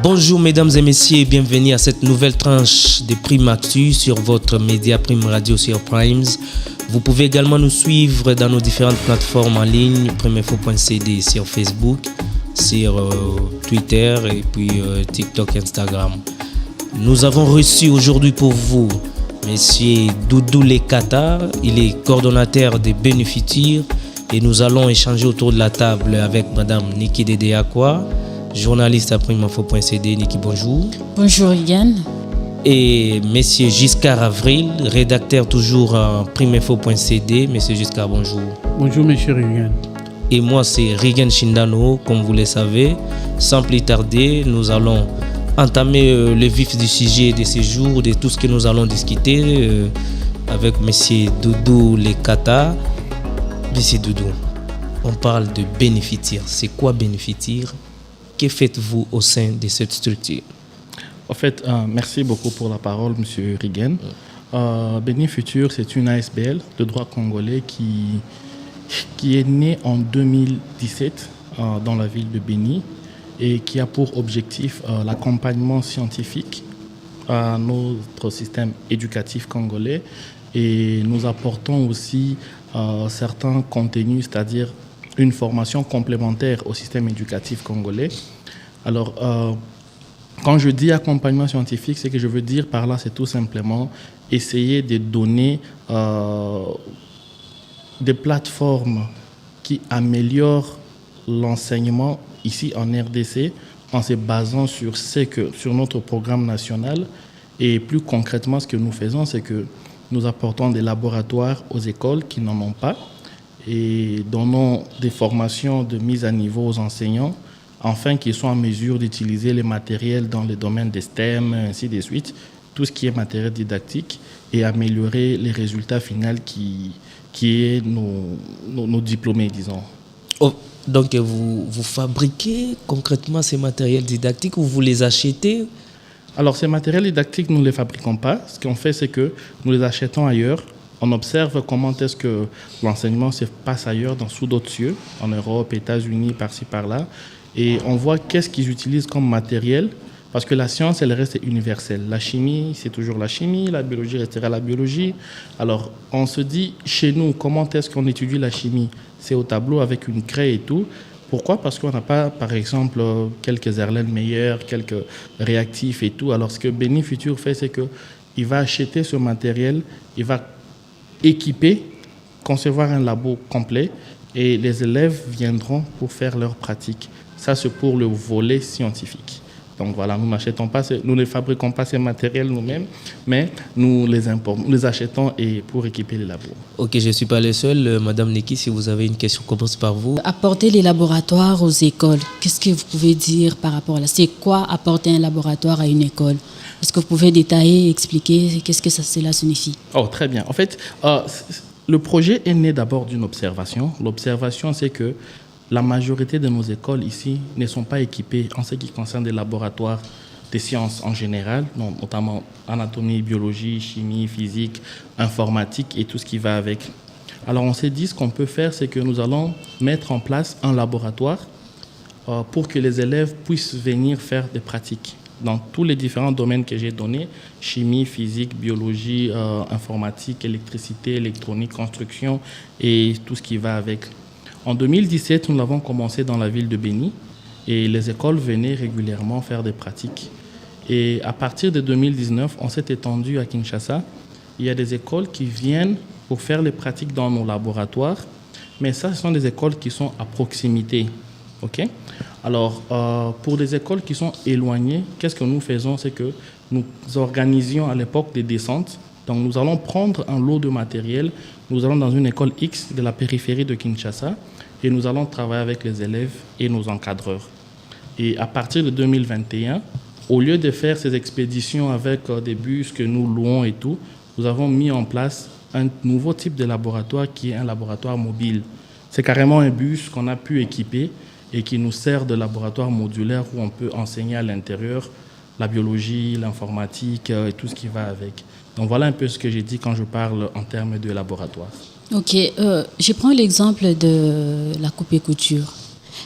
Bonjour mesdames et messieurs et bienvenue à cette nouvelle tranche de Prime Actu sur votre média Prime Radio sur Primes. Vous pouvez également nous suivre dans nos différentes plateformes en ligne, primeinfo.cd sur Facebook, sur Twitter et puis TikTok, Instagram. Nous avons reçu aujourd'hui pour vous Monsieur Doudou Lekata, il est coordonnateur des bénéficiaires et nous allons échanger autour de la table avec Madame Niki Dedeakwa, journaliste à primeinfo.cd. Niki, bonjour. Bonjour Yann. Et Monsieur Giscard Avril, rédacteur toujours à primeinfo.cd. Monsieur Giscard, bonjour. Bonjour Monsieur Rigan. Et moi c'est Rigan Shindano, comme vous le savez. Sans plus tarder, nous allons entamer le vif du sujet de ce jour, de tout ce que nous allons discuter avec Monsieur Doudou Lekata. Monsieur Doudou, on parle de bénéficiaire. C'est quoi bénéficiaire? Que faites-vous au sein de cette structure? En fait, merci beaucoup pour la parole, Monsieur Rigan. Béni Futur, c'est une ASBL de droit congolais qui est née en 2017 dans la ville de Béni et qui a pour objectif l'accompagnement scientifique à notre système éducatif congolais. Et nous apportons aussi certains contenus, c'est-à-dire une formation complémentaire au système éducatif congolais. Alors, quand je dis accompagnement scientifique, ce que je veux dire par là, c'est tout simplement essayer de donner des plateformes qui améliorent l'enseignement ici en RDC en se basant sur notre programme national. Et plus concrètement, ce que nous faisons, c'est que nous apportons des laboratoires aux écoles qui n'en ont pas et donnons des formations de mise à niveau aux enseignants afin qu'ils soient en mesure d'utiliser les matériels dans les domaines des STEM, ainsi de suite, tout ce qui est matériel didactique et améliorer les résultats finaux qui est nos diplômés, disons. Oh, donc vous fabriquez concrètement ces matériels didactiques ou vous les achetez? Alors ces matériels didactiques, nous ne les fabriquons pas. Ce qu'on fait, c'est que nous les achetons ailleurs. On observe comment est-ce que l'enseignement se passe ailleurs, sous d'autres cieux, en Europe, États-Unis, par-ci, par-là. Et on voit qu'est-ce qu'ils utilisent comme matériel, parce que la science, elle reste universelle. La chimie, c'est toujours la chimie, la biologie restera la biologie. Alors, on se dit, chez nous, comment est-ce qu'on étudie la chimie? C'est au tableau avec une craie et tout. Pourquoi? Parce qu'on n'a pas, par exemple, quelques Erlen Meyer, quelques réactifs et tout. Alors, ce que Béni Futur fait, c'est qu'il va acheter ce matériel, il va équiper, concevoir un labo complet et les élèves viendront pour faire leurs pratiques. Ça, c'est pour le volet scientifique. Donc voilà, nous ne fabriquons pas ces matériels nous-mêmes, mais nous les importons, nous les achetons et pour équiper les labos. Ok, je ne suis pas le seul. Madame Niki, si vous avez une question, commence par vous. Apporter les laboratoires aux écoles, qu'est-ce que vous pouvez dire par rapport à ça? C'est quoi apporter un laboratoire à une école? Est-ce que vous pouvez détailler, expliquer qu'est-ce que cela signifie? Oh, très bien. En fait, le projet est né d'abord d'une observation. L'observation, c'est que la majorité de nos écoles ici ne sont pas équipées en ce qui concerne des laboratoires des sciences en général, notamment anatomie, biologie, chimie, physique, informatique et tout ce qui va avec. Alors on s'est dit, ce qu'on peut faire, c'est que nous allons mettre en place un laboratoire pour que les élèves puissent venir faire des pratiques dans tous les différents domaines que j'ai donnés, chimie, physique, biologie, informatique, électricité, électronique, construction et tout ce qui va avec. En 2017, nous l'avons commencé dans la ville de Béni et les écoles venaient régulièrement faire des pratiques. Et à partir de 2019, on s'est étendu à Kinshasa. Il y a des écoles qui viennent pour faire les pratiques dans nos laboratoires, mais ça, ce sont des écoles qui sont à proximité. Okay? Alors, pour des écoles qui sont éloignées, qu'est-ce que nous faisons? C'est que nous organisions à l'époque des descentes. Donc, nous allons prendre un lot de matériel. Nous allons dans une école X de la périphérie de Kinshasa et nous allons travailler avec les élèves et nos encadreurs. Et à partir de 2021, au lieu de faire ces expéditions avec des bus que nous louons et tout, nous avons mis en place un nouveau type de laboratoire qui est un laboratoire mobile. C'est carrément un bus qu'on a pu équiper et qui nous sert de laboratoire modulaire où on peut enseigner à l'intérieur la biologie, l'informatique et tout ce qui va avec. Donc voilà un peu ce que j'ai dit quand je parle en termes de laboratoire. Ok, je prends l'exemple de la coupe et couture.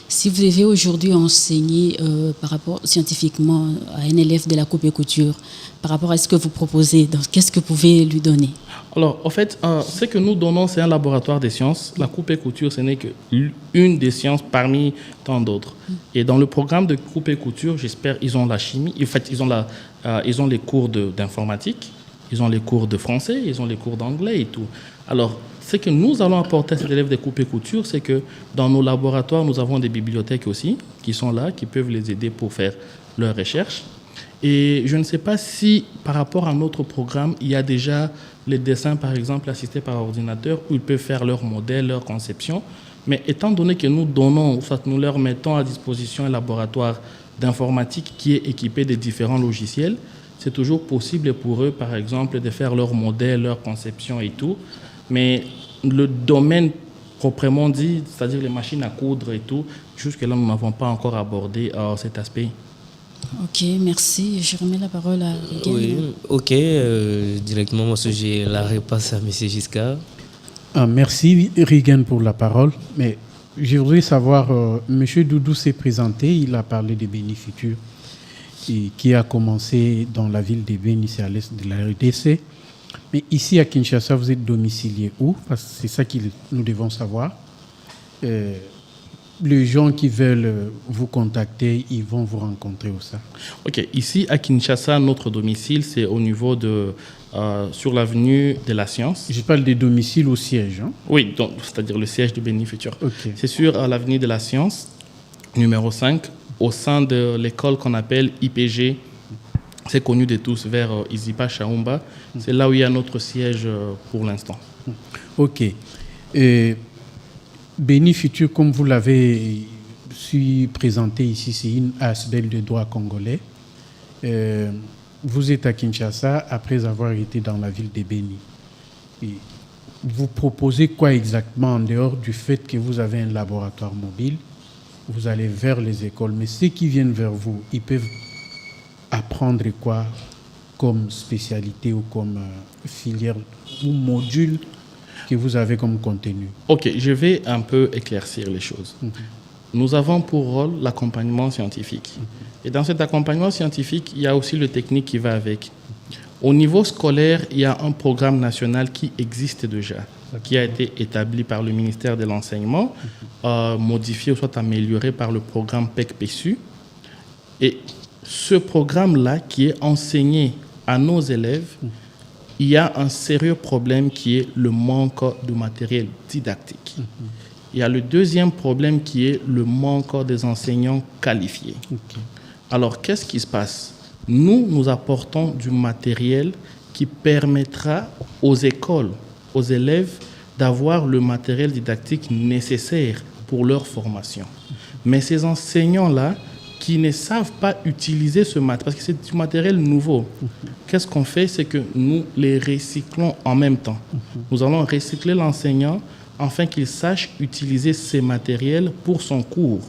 Si vous devez aujourd'hui enseigner par rapport scientifiquement à un élève de la coupe et couture, par rapport à ce que vous proposez, donc qu'est-ce que vous pouvez lui donner? Alors, en fait, ce que nous donnons, c'est un laboratoire des sciences. La coupe et couture, ce n'est qu'une des sciences parmi tant d'autres. Et dans le programme de coupe et couture, j'espère, ils ont la chimie. En fait, ils ont les cours d'informatique, ils ont les cours de français, ils ont les cours d'anglais et tout. Alors, ce que nous allons apporter à ces élèves de coupe et couture, c'est que dans nos laboratoires, nous avons des bibliothèques aussi qui sont là, qui peuvent les aider pour faire leurs recherches. Et je ne sais pas si, par rapport à notre programme, il y a déjà les dessins, par exemple, assistés par ordinateur, où ils peuvent faire leurs modèles, leur conception. Mais étant donné que nous donnons, soit nous leur mettons à disposition un laboratoire d'informatique qui est équipé de différents logiciels, c'est toujours possible pour eux, par exemple, de faire leurs modèles, leur conception et tout. Mais le domaine proprement dit, c'est-à-dire les machines à coudre et tout, jusque-là, nous n'avons pas encore abordé cet aspect. Ok, merci. Je remets la parole à Regan. Oui, ok. Directement, moi, j'ai la réponse à M. Giscard. Merci, Regan, pour la parole. Mais je voudrais savoir, M. Doudou s'est présenté, il a parlé des bénéficures qui a commencé dans la ville de Beni, c'est à l'est de la RDC. Mais ici à Kinshasa, vous êtes domicilié où? Parce que c'est ça que nous devons savoir. Les gens qui veulent vous contacter, ils vont vous rencontrer où ça? Ok, ici à Kinshasa, notre domicile, c'est au niveau de sur l'avenue de la Science. Je parle des domiciles au siège. Hein? Oui, donc, c'est-à-dire le siège de Beni Futur. Okay. C'est sur l'avenue de la Science, numéro 5, au sein de l'école qu'on appelle IPG. C'est connu de tous, vers Izipa, Chaumba. C'est là où il y a notre siège pour l'instant. Ok. Beni Futur, comme vous l'avez su présenter ici, c'est une ASBEL de droit congolais. Vous êtes à Kinshasa après avoir été dans la ville de Beni. Et vous proposez quoi exactement en dehors du fait que vous avez un laboratoire mobile? Vous allez vers les écoles, mais ceux qui viennent vers vous, ils peuvent apprendre quoi comme spécialité ou comme filière ou module que vous avez comme contenu? Ok, je vais un peu éclaircir les choses. Nous avons pour rôle l'accompagnement scientifique. Et dans cet accompagnement scientifique, il y a aussi le technique qui va avec. Au niveau scolaire, il y a un programme national qui existe déjà, qui a été établi par le ministère de l'Enseignement, modifié ou soit amélioré par le programme PEC-PESU. Et ce programme-là, qui est enseigné à nos élèves, il y a un sérieux problème qui est le manque de matériel didactique. Il y a le deuxième problème qui est le manque des enseignants qualifiés. Alors, qu'est-ce qui se passe? Nous apportons du matériel qui permettra aux écoles, aux élèves, d'avoir le matériel didactique nécessaire pour leur formation. Mais ces enseignants-là, qui ne savent pas utiliser ce matériel, parce que c'est du matériel nouveau. Qu'est-ce qu'on fait? C'est que nous les recyclons en même temps. Nous allons recycler l'enseignant afin qu'il sache utiliser ces matériels pour son cours.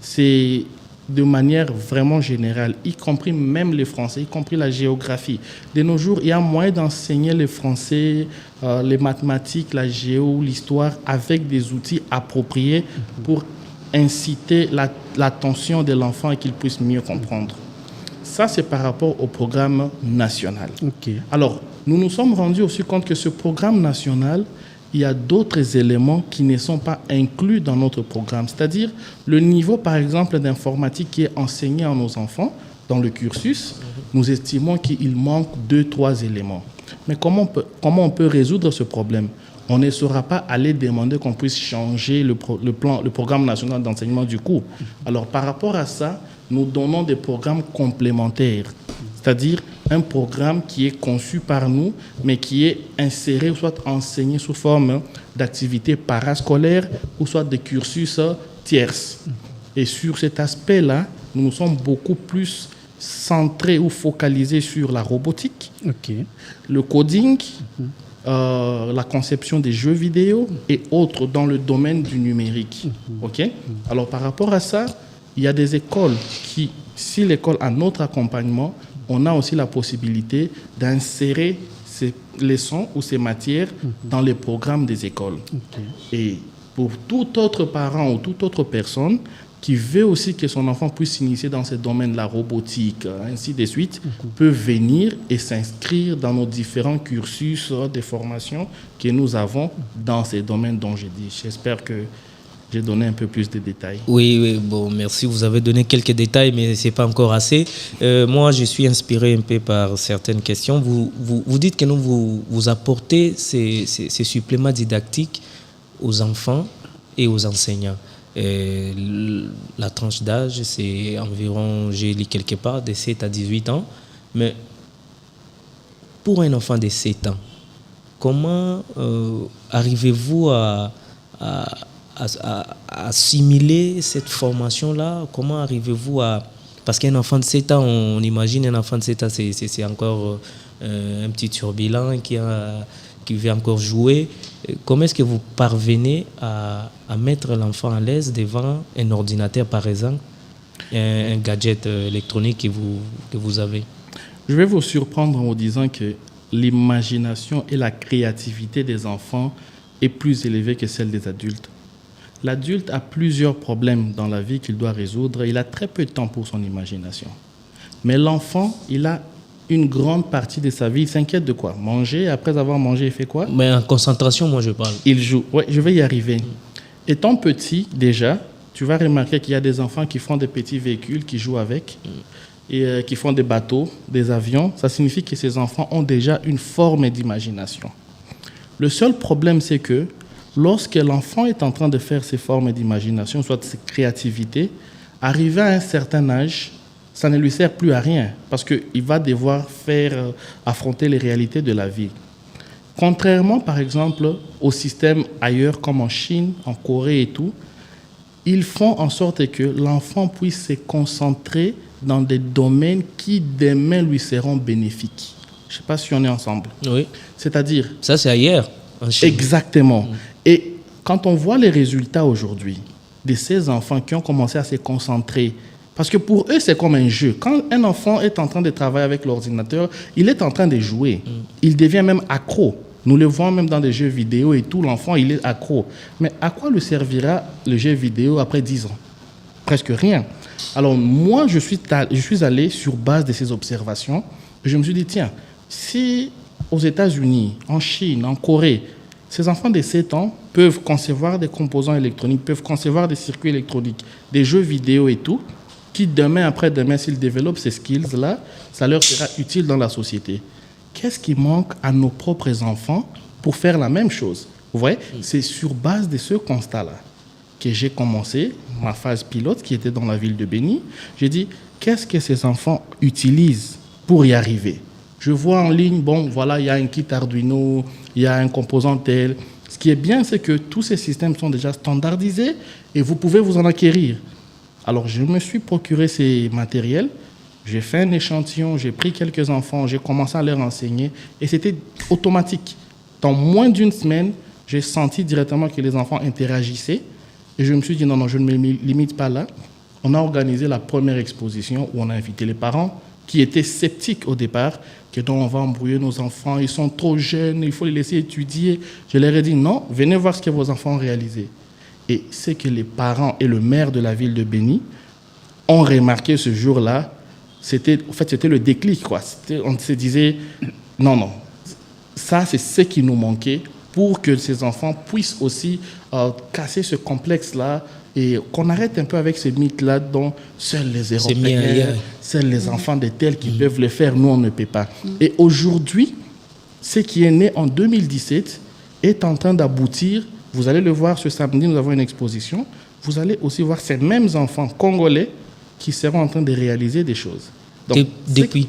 C'est de manière vraiment générale, y compris même les français, y compris la géographie. De nos jours, il y a moyen d'enseigner les français, les mathématiques, la géo, l'histoire, avec des outils appropriés pour inciter l'attention de l'enfant et qu'il puisse mieux comprendre. Ça, c'est par rapport au programme national. Alors, nous nous sommes rendus aussi compte que ce programme national, il y a d'autres éléments qui ne sont pas inclus dans notre programme. C'est-à-dire le niveau, par exemple, d'informatique qui est enseigné à nos enfants dans le cursus, nous estimons qu'il manque 2-3 éléments. Mais comment on peut résoudre ce problème? On ne saura pas aller demander qu'on puisse changer le programme national d'enseignement du cours. Alors, par rapport à ça, nous donnons des programmes complémentaires, c'est-à-dire un programme qui est conçu par nous, mais qui est inséré, soit enseigné sous forme d'activités parascolaires ou soit de cursus tierces. Et sur cet aspect-là, nous nous sommes beaucoup plus centrés ou focalisés sur la robotique, le coding, la conception des jeux vidéo et autres dans le domaine du numérique. Alors, par rapport à ça, il y a des écoles qui, si l'école a notre accompagnement, on a aussi la possibilité d'insérer ces leçons ou ces matières dans les programmes des écoles. Et pour tout autre parent ou toute autre personne, qui veut aussi que son enfant puisse s'initier dans ces domaines, la robotique, ainsi de suite, peut venir et s'inscrire dans nos différents cursus de formation que nous avons dans ces domaines dont j'ai dit. J'espère que j'ai donné un peu plus de détails. Oui, bon, merci. Vous avez donné quelques détails, mais ce n'est pas encore assez. Moi, je suis inspiré un peu par certaines questions. Vous dites que vous apportez ces suppléments didactiques aux enfants et aux enseignants. La tranche d'âge, c'est environ, j'ai lu quelque part, de 7 à 18 ans. Mais pour un enfant de 7 ans, comment arrivez-vous à assimiler cette formation-là? Comment arrivez-vous à... Parce qu'un enfant de 7 ans, on imagine un enfant de 7 ans, c'est encore un petit turbulent qui veut encore jouer. Comment est-ce que vous parvenez à mettre l'enfant à l'aise devant un ordinateur, par exemple, un gadget électronique que vous avez? Je vais vous surprendre en vous disant que l'imagination et la créativité des enfants est plus élevée que celle des adultes. L'adulte a plusieurs problèmes dans la vie qu'il doit résoudre. Il a très peu de temps pour son imagination. Mais l'enfant, il a une grande partie de sa vie. Il s'inquiète de quoi? Manger. Après avoir mangé, il fait quoi? Mais en concentration, moi, je parle. Il joue. Oui, je vais y arriver. Étant petit, déjà, tu vas remarquer qu'il y a des enfants qui font des petits véhicules, qui jouent avec, et qui font des bateaux, des avions. Ça signifie que ces enfants ont déjà une forme d'imagination. Le seul problème, c'est que lorsque l'enfant est en train de faire ses formes d'imagination, soit ses créativités, arrivé à un certain âge, ça ne lui sert plus à rien parce qu'il va devoir affronter les réalités de la vie. Contrairement, par exemple, au système ailleurs comme en Chine, en Corée et tout, ils font en sorte que l'enfant puisse se concentrer dans des domaines qui demain lui seront bénéfiques. Je ne sais pas si on est ensemble. Oui. C'est-à-dire... Ça, c'est ailleurs, en Chine. Exactement. Et quand on voit les résultats aujourd'hui de ces enfants qui ont commencé à se concentrer, parce que pour eux, c'est comme un jeu. Quand un enfant est en train de travailler avec l'ordinateur, il est en train de jouer. Il devient même accro. Nous le voyons même dans des jeux vidéo et tout, l'enfant, il est accro. Mais à quoi lui servira le jeu vidéo après 10 ans? Presque rien. Alors moi, je suis allé sur base de ces observations. Et je me suis dit, tiens, si aux États-Unis, en Chine, en Corée, ces enfants de 7 ans peuvent concevoir des composants électroniques, peuvent concevoir des circuits électroniques, des jeux vidéo et tout, qui demain, après-demain, s'ils développent ces skills-là, ça leur sera utile dans la société. Qu'est-ce qui manque à nos propres enfants pour faire la même chose? Vous voyez, c'est sur base de ce constat-là que j'ai commencé ma phase pilote qui était dans la ville de Béni. J'ai dit, qu'est-ce que ces enfants utilisent pour y arriver? Je vois en ligne, bon, voilà, il y a un kit Arduino, il y a un composant tel. Ce qui est bien, c'est que tous ces systèmes sont déjà standardisés et vous pouvez vous en acquérir. Alors, je me suis procuré ces matériels, j'ai fait un échantillon, j'ai pris quelques enfants, j'ai commencé à leur enseigner et c'était automatique. Dans moins d'une semaine, j'ai senti directement que les enfants interagissaient et je me suis dit, non, je ne me limite pas là. On a organisé la première exposition où on a invité les parents qui étaient sceptiques au départ, que donc on va embrouiller nos enfants, ils sont trop jeunes, il faut les laisser étudier. Je leur ai dit, non, venez voir ce que vos enfants ont réalisé. Et c'est que les parents et le maire de la ville de Béni ont remarqué ce jour-là, c'était le déclic, quoi. On se disait, non, ça c'est ce qui nous manquait pour que ces enfants puissent aussi casser ce complexe-là et qu'on arrête un peu avec ces mythes-là dont seuls les Européens, seuls les enfants de tels qui peuvent le faire, nous on ne peut pas. Et aujourd'hui, ce qui est né en 2017 est en train d'aboutir. Vous allez le voir ce samedi, nous avons une exposition. Vous allez aussi voir ces mêmes enfants congolais qui seront en train de réaliser des choses. Donc, depuis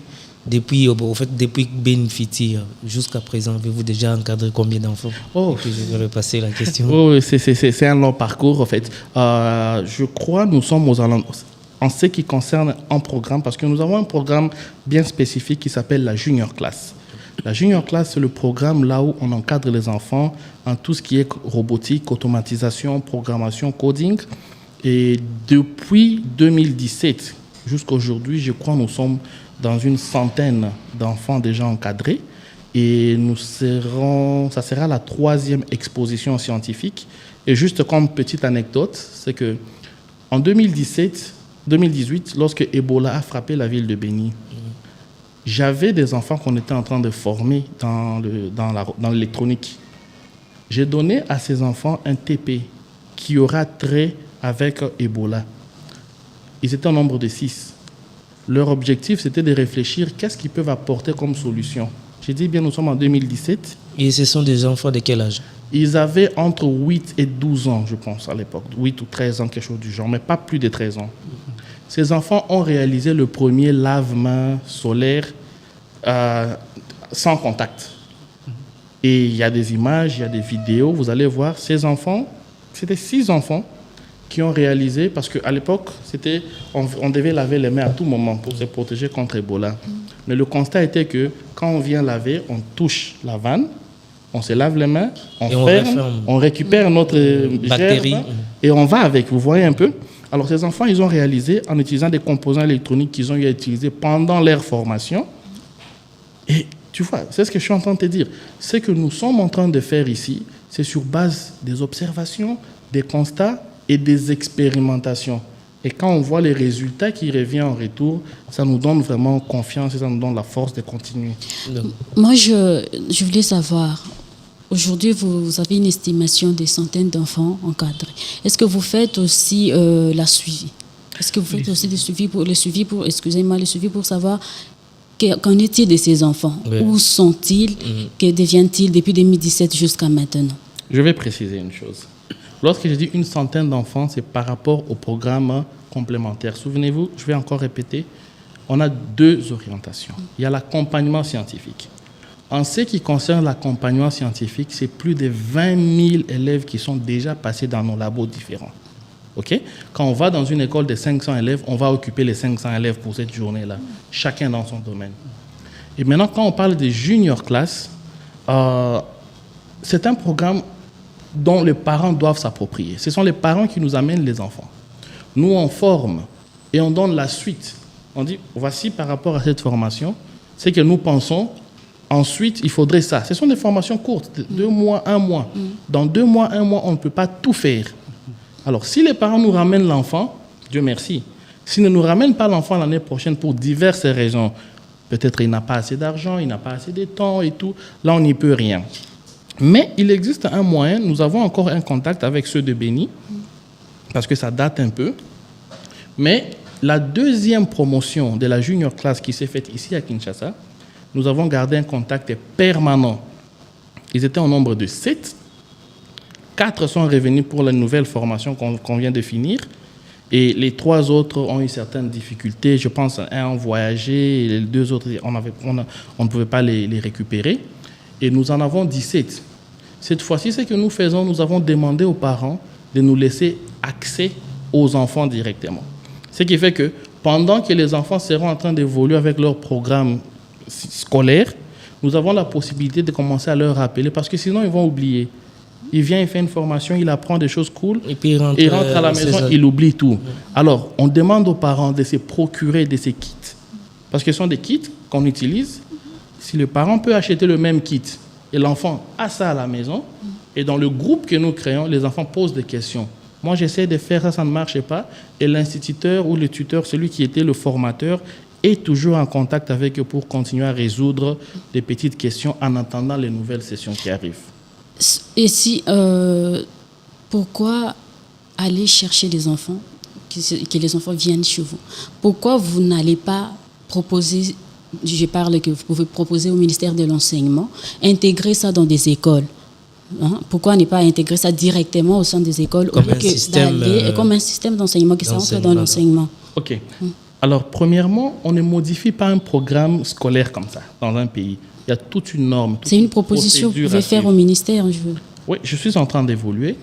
Benfiti jusqu'à présent, avez-vous déjà encadré combien d'enfants? Je vais repasser la question. C'est un long parcours en fait. Je crois que nous sommes aux alentours. En ce qui concerne un programme, parce que nous avons un programme bien spécifique qui s'appelle la Junior Class. La Junior Class, c'est le programme là où on encadre les enfants en tout ce qui est robotique, automatisation, programmation, coding. Et depuis 2017 jusqu'à aujourd'hui, je crois que nous sommes dans une centaine d'enfants déjà encadrés. Et ça sera la 3e exposition scientifique. Et juste comme petite anecdote, c'est que En 2018, lorsque Ebola a frappé la ville de Béni, j'avais des enfants qu'on était en train de former dans l'électronique. J'ai donné à ces enfants un TP qui aura trait avec Ebola. Ils étaient au nombre de 6. Leur objectif, c'était de réfléchir qu'est-ce qu'ils peuvent apporter comme solution. J'ai dit, bien, nous sommes en 2017. Et ce sont des enfants de quel âge? Ils avaient entre 8 et 12 ans, je pense, à l'époque. 8 ou 13 ans, quelque chose du genre, mais pas plus de 13 ans. Ces enfants ont réalisé le premier lave-main solaire sans contact. Et il y a des images, il y a des vidéos, vous allez voir. Ces enfants, c'était 6 enfants qui ont réalisé, parce qu'à l'époque, on devait laver les mains à tout moment pour se protéger contre Ebola. Mais le constat était que quand on vient laver, on touche la vanne, on se lave les mains, on ferme, on récupère notre bactérie gerbe et on va avec. Vous voyez un peu? Alors ces enfants, ils ont réalisé en utilisant des composants électroniques qu'ils ont eu à utiliser pendant leur formation. Et tu vois, c'est ce que je suis en train de te dire. Ce que nous sommes en train de faire ici, c'est sur base des observations, des constats et des expérimentations. Et quand on voit les résultats qui reviennent en retour, ça nous donne vraiment confiance et ça nous donne la force de continuer. Moi, je voulais savoir, aujourd'hui, vous avez une estimation des centaines d'enfants encadrés. Est-ce que vous faites aussi la suivi? Est-ce que vous faites aussi le suivi pour savoir qu'en est-il de ces enfants? Oui. Où sont-ils? Que deviennent-ils depuis 2017 jusqu'à maintenant? Je vais préciser une chose. Lorsque je dis une centaine d'enfants, c'est par rapport au programme complémentaire. Souvenez-vous, je vais encore répéter, on a 2 orientations. Il y a l'accompagnement scientifique. En ce qui concerne l'accompagnement scientifique, c'est plus de 20 000 élèves qui sont déjà passés dans nos labos différents. Okay? Quand on va dans une école de 500 élèves, on va occuper les 500 élèves pour cette journée-là, chacun dans son domaine. Et maintenant, quand on parle des junior classes, c'est un programme dont les parents doivent s'approprier. Ce sont les parents qui nous amènent les enfants. Nous, on forme et on donne la suite. On dit, voici par rapport à cette formation, c'est que nous pensons, ensuite, il faudrait ça. Ce sont des formations courtes, 2 mois, 1 mois. Dans 2 mois, 1 mois, on ne peut pas tout faire. Alors, si les parents nous ramènent l'enfant, Dieu merci. S'ils ne nous ramènent pas l'enfant l'année prochaine pour diverses raisons, peut-être il n'a pas assez d'argent, il n'a pas assez de temps et tout, là, on n'y peut rien. Mais il existe un moyen, nous avons encore un contact avec ceux de Béni, parce que ça date un peu. Mais la 2e promotion de la junior class qui s'est faite ici à Kinshasa, nous avons gardé un contact permanent. Ils étaient au nombre de 7. 4 sont revenus pour la nouvelle formation qu'on vient de finir. Et les 3 autres ont eu certaines difficultés. Je pense un a voyagé, et les 2 autres, on ne pouvait pas les récupérer. Et nous en avons 17. Cette fois-ci, ce que nous faisons, nous avons demandé aux parents de nous laisser accès aux enfants directement. Ce qui fait que pendant que les enfants seront en train d'évoluer avec leur programme scolaire, nous avons la possibilité de commencer à leur rappeler, parce que sinon ils vont oublier. Il vient, il fait une formation, il apprend des choses cool, et puis il rentre à la maison, il oublie tout. Alors, on demande aux parents de se procurer de ces kits, parce que ce sont des kits qu'on utilise. Si le parent peut acheter le même kit et l'enfant a ça à la maison, et dans le groupe que nous créons, les enfants posent des questions. Moi, j'essaie de faire ça, ça ne marche pas. Et l'instituteur ou le tuteur, celui qui était le formateur, est toujours en contact avec eux pour continuer à résoudre des petites questions en attendant les nouvelles sessions qui arrivent. Et si, pourquoi aller chercher les enfants, que les enfants viennent chez vous? Pourquoi vous n'allez pas proposer, je parle que vous pouvez proposer au ministère de l'Enseignement, intégrer ça dans des écoles? Pourquoi ne pas intégrer ça directement au sein des écoles comme un système d'enseignement qui s'entre dans l'enseignement? Ok. Alors, premièrement, on ne modifie pas un programme scolaire comme ça dans un pays. Il y a toute une norme. C'est une proposition que vous pouvez faire au ministère. Oui, je suis en train d'évoluer.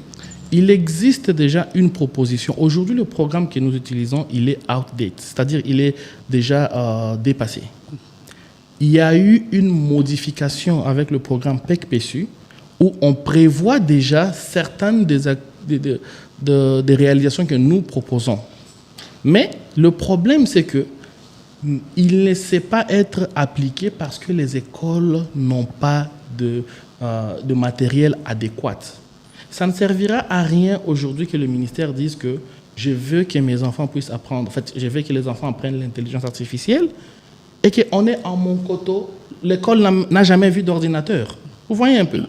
Il existe déjà une proposition. Aujourd'hui, le programme que nous utilisons, il est outdated, c'est-à-dire il est déjà dépassé. Il y a eu une modification avec le programme PEC-PSU où on prévoit déjà certaines des réalisations que nous proposons. Mais le problème, c'est que il ne sait pas être appliqué parce que les écoles n'ont pas de matériel adéquat. Ça ne servira à rien aujourd'hui que le ministère dise que je veux que mes enfants puissent apprendre. En fait, je veux que les enfants apprennent l'intelligence artificielle et qu'on est en mon coteau. L'école n'a jamais vu d'ordinateur. Vous voyez un peu.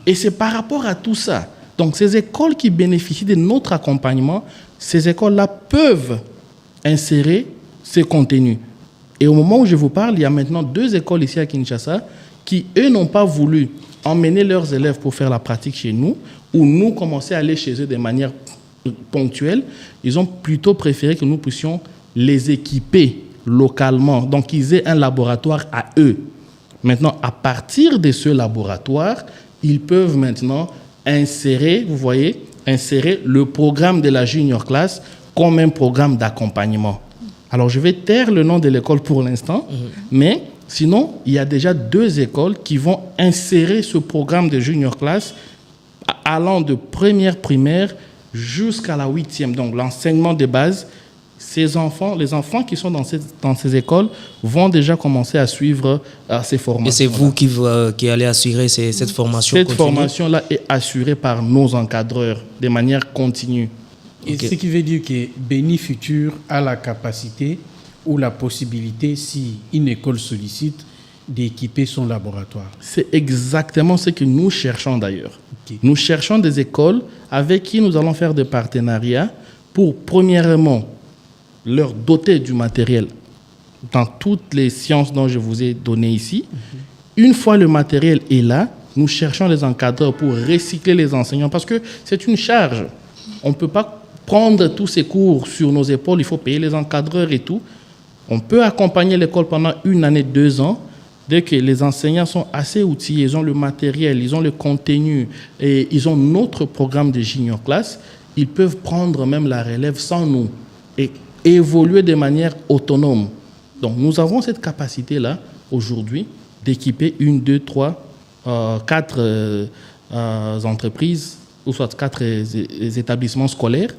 Et c'est par rapport à tout ça. Donc, ces écoles qui bénéficient de notre accompagnement, ces écoles-là peuvent insérer ces contenus. Et au moment où je vous parle, il y a maintenant 2 écoles ici à Kinshasa qui, eux, n'ont pas voulu emmener leurs élèves pour faire la pratique chez nous, ou nous commencer à aller chez eux de manière ponctuelle. Ils ont plutôt préféré que nous puissions les équiper localement. Donc, ils aient un laboratoire à eux. Maintenant, à partir de ce laboratoire, ils peuvent maintenant insérer, vous voyez, insérer le programme de la junior class comme un programme d'accompagnement. Alors, je vais taire le nom de l'école pour l'instant, mais sinon, il y a déjà 2 écoles qui vont insérer ce programme de junior class allant de première primaire jusqu'à la 8e. Donc, l'enseignement de base, les enfants qui sont dans ces écoles vont déjà commencer à suivre ces formations. Et c'est vous qui allez assurer cette formation Cette continue? formation-là est assurée par nos encadreurs de manière continue. Et ce qui veut dire que Béni Futur a la capacité ou la possibilité, si une école sollicite, d'équiper son laboratoire. C'est exactement ce que nous cherchons d'ailleurs. Okay. Nous cherchons des écoles avec qui nous allons faire des partenariats pour, premièrement, leur doter du matériel dans toutes les sciences dont je vous ai donné ici. Une fois le matériel est là, nous cherchons les encadreurs pour recycler les enseignants parce que c'est une charge. On ne peut pas prendre tous ces cours sur nos épaules, il faut payer les encadreurs et tout. On peut accompagner l'école pendant 1 année, 2 ans. Dès que les enseignants sont assez outillés, ils ont le matériel, ils ont le contenu et ils ont notre programme de junior class, ils peuvent prendre même la relève sans nous et évoluer de manière autonome. Donc, nous avons cette capacité-là, aujourd'hui, d'équiper 1, 2, 3, 4 entreprises, ou soit 4 établissements scolaires,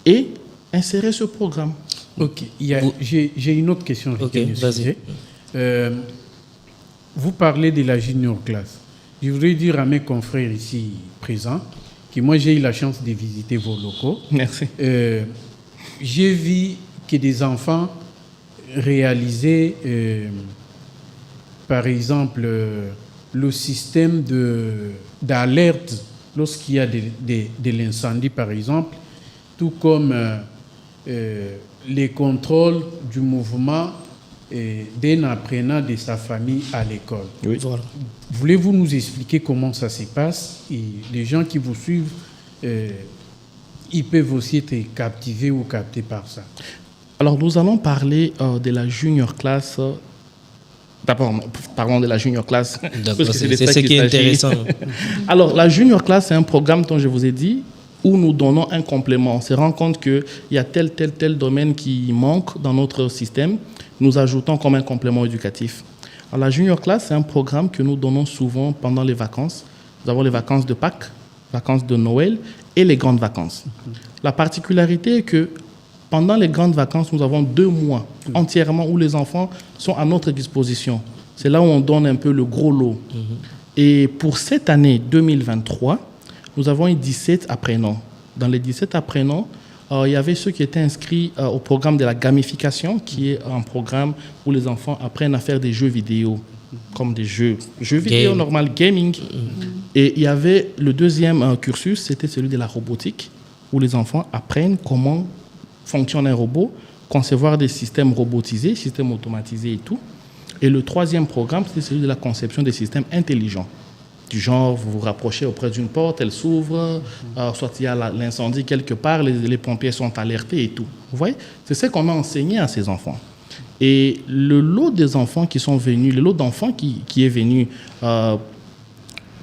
et insérer ce programme. Ok. J'ai une autre question. Ok, vas-y. Vous parlez de la junior class. Je voudrais dire à mes confrères ici présents que moi, j'ai eu la chance de visiter vos locaux. Merci. J'ai vu que des enfants réalisaient, par exemple, le système d'alerte lorsqu'il y a de l'incendie, par exemple, tout comme les contrôles du mouvement d'un apprenant de sa famille à l'école. Oui. Voilà. Voulez-vous nous expliquer comment ça se passe? Et les gens qui vous suivent, ils peuvent aussi être captivés ou captés par ça. Alors, nous allons parler de la junior class. D'abord, parlons de la junior class. C'est ce qui est intéressant. Alors, la junior class, c'est un programme dont je vous ai dit, où nous donnons un complément. On se rend compte qu'il y a tel domaine qui manque dans notre système. Nous ajoutons comme un complément éducatif. Alors, la junior class, c'est un programme que nous donnons souvent pendant les vacances. Nous avons les vacances de Pâques, vacances de Noël et les grandes vacances. La particularité est que pendant les grandes vacances, nous avons 2 mois entièrement où les enfants sont à notre disposition. C'est là où on donne un peu le gros lot. Et pour cette année 2023, nous avons eu 17 apprenants. Dans les 17 apprenants, il y avait ceux qui étaient inscrits au programme de la gamification, qui est un programme où les enfants apprennent à faire des jeux vidéo, comme des jeux vidéo normal, gaming. Et il y avait le deuxième cursus, c'était celui de la robotique, où les enfants apprennent comment fonctionne un robot, concevoir des systèmes robotisés, systèmes automatisés et tout. Et le troisième programme, c'est celui de la conception des systèmes intelligents. Du genre, vous vous rapprochez auprès d'une porte, elle s'ouvre, soit il y a l'incendie quelque part, les pompiers sont alertés et tout. Vous voyez? C'est ce qu'on a enseigné à ces enfants. Et le lot des enfants qui sont venus, le lot d'enfants qui est venu